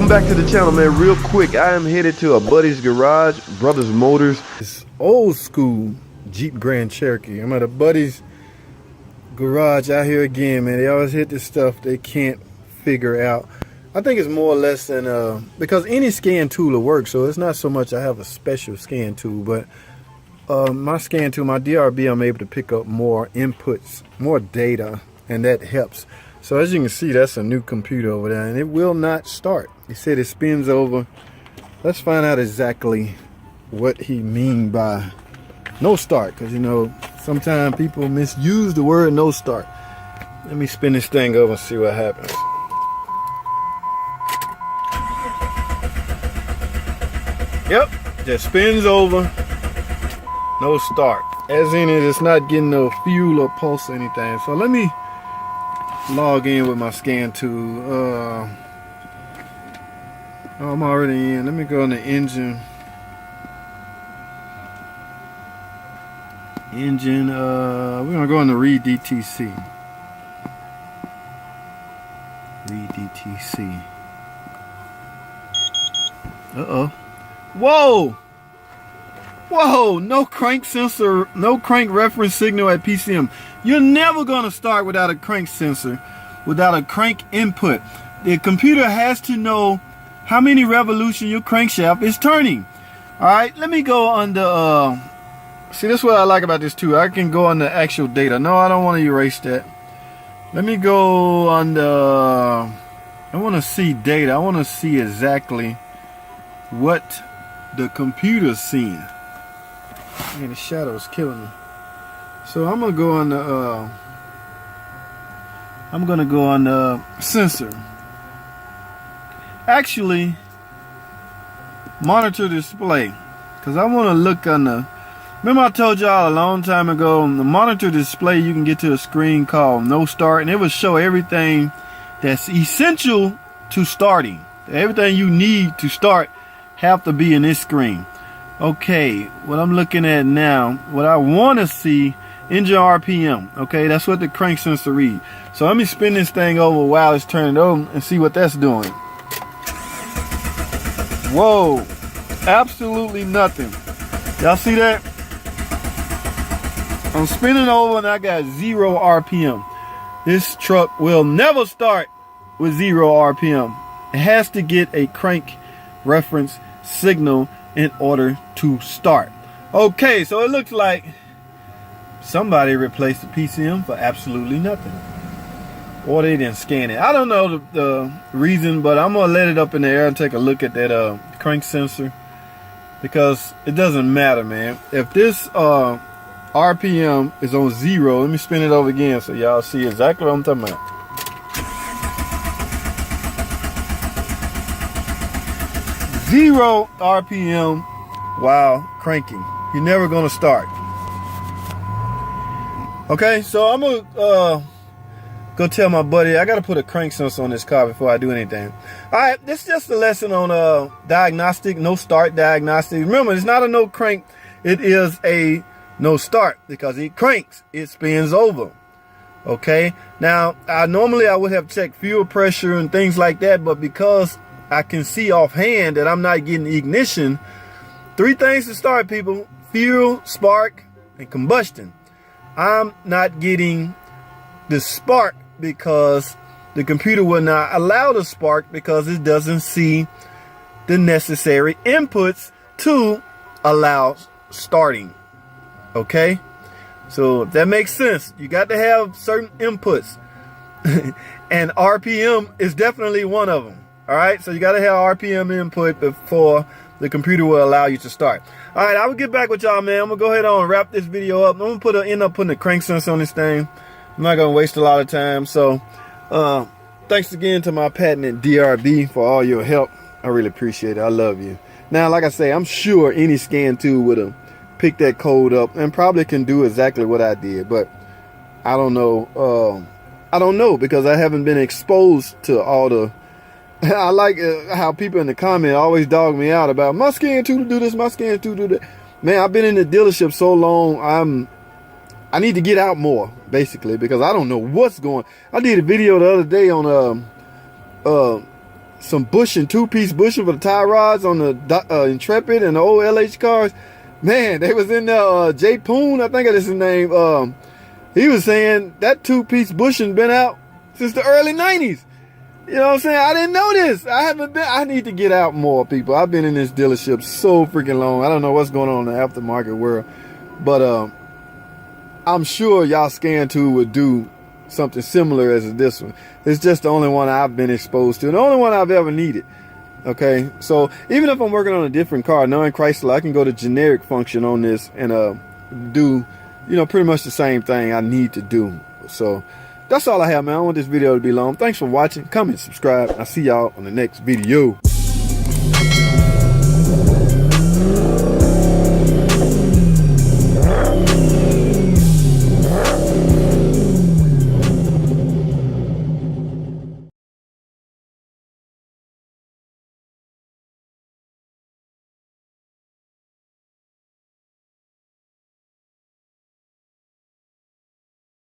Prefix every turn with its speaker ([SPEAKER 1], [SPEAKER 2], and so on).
[SPEAKER 1] back to the channel, man. Real quick, I am headed to a buddy's garage, Brothers Motors.
[SPEAKER 2] It's old school Jeep Grand Cherokee. I'm at a buddy's garage out here again, man. They always hit this stuff they can't figure out. I think it's more or less than because any scan tool will work, so it's not so much I have a special scan tool, but my scan tool, my DRB, I'm able to pick up more inputs, more data, and that helps. So as you can see, that's a new computer over there, and it will not start. He said it spins over. Let's find out exactly what he mean by no start, because you know sometimes people misuse the word no start. Let me spin this thing over and see what happens. Yep, just spins over, no start. As in it's not getting no fuel or pulse or anything. So let me log in with my scan tool. Oh, I'm already in. Let me go on the engine. We're gonna go on the read DTC. Read DTC. Uh-oh. Whoa! Whoa! No crank sensor, no crank reference signal at PCM. You're never gonna start without a crank sensor, without a crank input. The computer has to know how many revolutions your crankshaft is turning. Alright, let me go on the see, this is what I like about this too. I can go on the actual data. No, I don't want to erase that. Let me go on the I want to see data. I want to see exactly what the computer's seeing. Man, the shadow's killing me. So I'm gonna go on the sensor. Actually, monitor display, because I want to look on the. Remember I told y'all a long time ago, on the monitor display you can get to a screen called no start, and it will show everything that's essential to starting. Everything you need to start have to be in this screen. Okay, what I'm looking at now, what I want to see, engine RPM. Okay, that's what the crank sensor reads. So let me spin this thing over while it's turning over and see what that's doing. Whoa, absolutely nothing. Y'all see that? I'm spinning over and I got 0 RPM. This truck will never start with 0 RPM. It has to get a crank reference signal in order to start. Okay, so it looks like somebody replaced the PCM for absolutely nothing, or they didn't scan it. I don't know the reason, but I'm gonna let it up in the air and take a look at that crank sensor, because it doesn't matter, man. If this RPM is on 0, let me spin it over again so y'all see exactly what I'm talking about. 0 RPM while cranking. You're never gonna start. Okay, so I'm gonna go tell my buddy I gotta put a crank sensor on this car before I do anything. Alright, this is just a lesson on diagnostic, no start diagnostic. Remember, it's not a no crank, it is a no start, because it cranks, it spins over. Okay, now normally I would have checked fuel pressure and things like that, but because I can see offhand that I'm not getting ignition. 3 things to start, people: fuel, spark, and combustion. I'm not getting the spark because the computer will not allow the spark, because it doesn't see the necessary inputs to allow starting. Okay, so if that makes sense, you got to have certain inputs and RPM is definitely one of them. All right, so you got to have RPM input before the computer will allow you to start. All right, I will get back with y'all, man. I'm gonna go ahead on and wrap this video up. I'm gonna end up putting a crank sensor on this thing. I'm not gonna waste a lot of time. So thanks again to my patented DRB for all your help. I really appreciate it. I love you. Now, like I say, I'm sure any scan tool would have picked that code up and probably can do exactly what I did, but I don't know. I don't know, because I haven't been exposed to all the I like how people in the comment always dog me out about my scan tool to do this, my scan tool to do that. Man, I've been in the dealership so long, I need to get out more, basically, because I don't know what's going. I did a video the other day on some bushing, 2-piece bushing for the tie rods on the Intrepid and the old LH cars. Man, they was in there. Jay Poon, I think that is his name. He was saying that 2-piece bushing been out since the early 90s. You know what I'm saying? I didn't know this. I need to get out more, people. I've been in this dealership so freaking long. I don't know what's going on in the aftermarket world. But I'm sure y'all Scan Tool would do something similar as this one. It's just the only one I've been exposed to, and the only one I've ever needed. Okay, so even if I'm working on a different car, knowing Chrysler, I can go to generic function on this and do, you know, pretty much the same thing I need to do. So that's all I have, man. I don't want this video to be long. Thanks for watching. Comment, subscribe. I'll see y'all on the next video.